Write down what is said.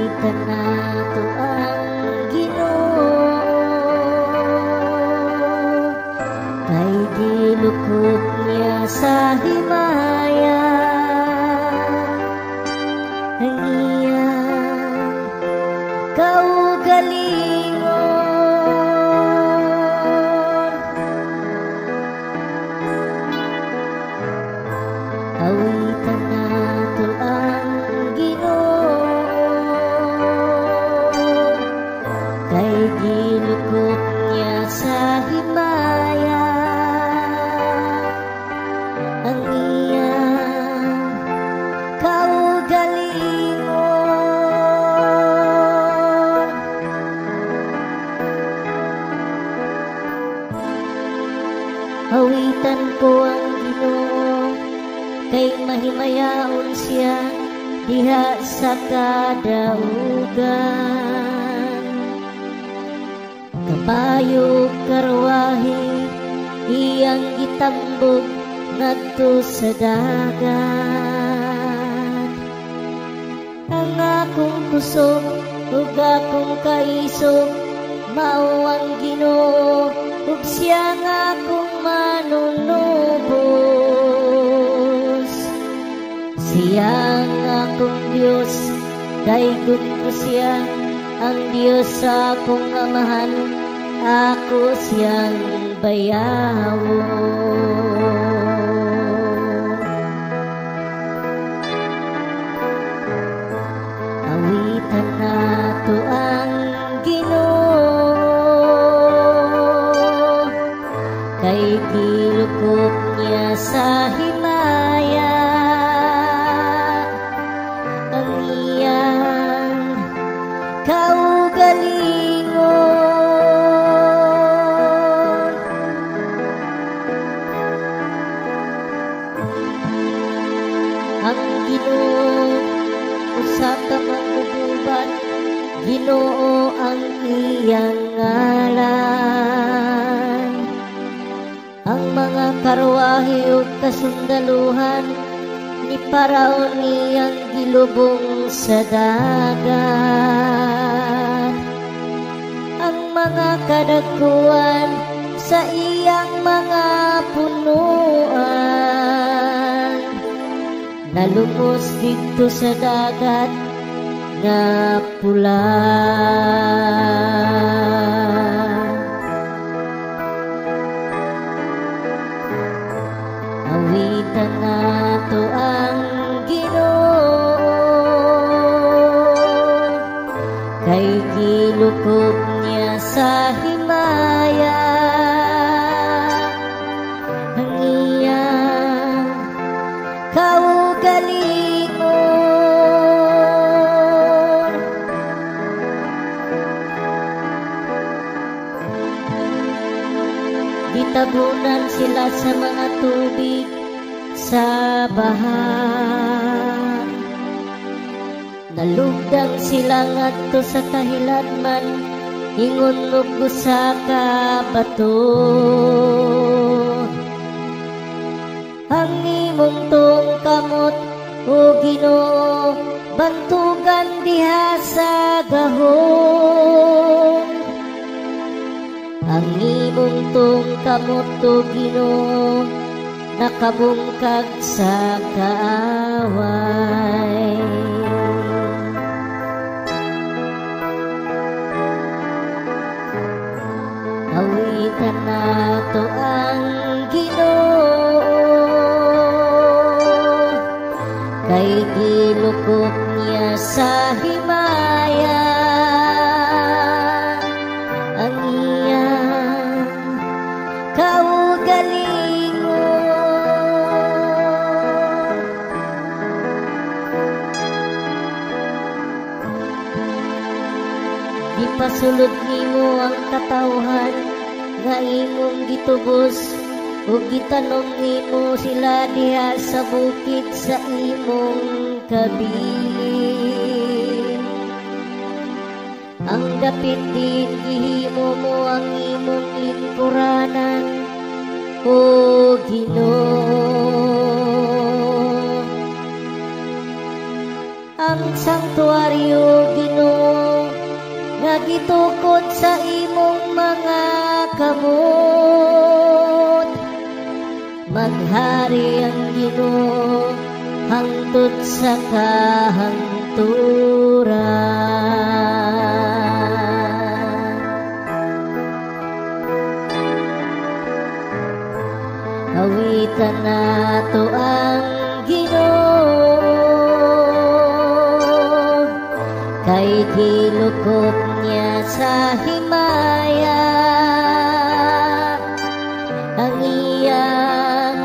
Awitan nato ang Ginoo, kay gilukop niya sa himaya. Ang iyang kaugalingon, awitan nato ang Ginoo, kay gilukop niya sa himaya. Ang iyang kaugalingon, awitan ko ang Ginoo, kay mahimayaon siya diha sa kadaugan. Kabayo karwahe iyang gitambog ngadto sa dagat. Ang akong kusog ug akong kaisog mao ang Ginoo, ug siya nga akong manunubos. Siya ang akong Dios, daygon ko siya, ang Dios sa akong amahan, ako siyang bayawon. Awitan nato ang Ginoo, kay gilukop niya sa himaya. Ang iyang kaugalingon, ang Ginoo usa ka manguguban, Ginoo ang iyang ngalan. Ang mga karwahe ug kasundaluhan ni Paraon niyang gilubong sa dagat. Ang mga kadakuan sa iyang mga punuan, nalumos dito sa dagat nga pula. Awitan nato ang Ginoo, kay gilukop niya sa himaya. Ang iyang kaugalingon, gitabunan sila sa mga tubig sa baha. Nalugdang sila ngadto sa kahiladman, ingon ug usa ka bato. Ang imong tungkamot o Ginoo, bantugan diha sa gahom. Ang imong tungkamot o Ginoo, nakabungkag sa kaaway. Awitan nato ang Ginoo, kay gilukop niya sa himaya. Ang iyang kaugalingon, di pasulod nimo ang katawhan nga imong gitubos, ug gitanong nimo sila diha sa bukid sa imong kabilin. Ang dapit din gihimo mo ang imong lingkuranan, o Ginoo. Ang sanktuaryo Ginoo gitukod sa imong mga kamot. Maghari ang Ginoo hangtod sa kahangturan. Awitan nato ang Ginoo, kay gilukop niya sa himaya. Ang iyang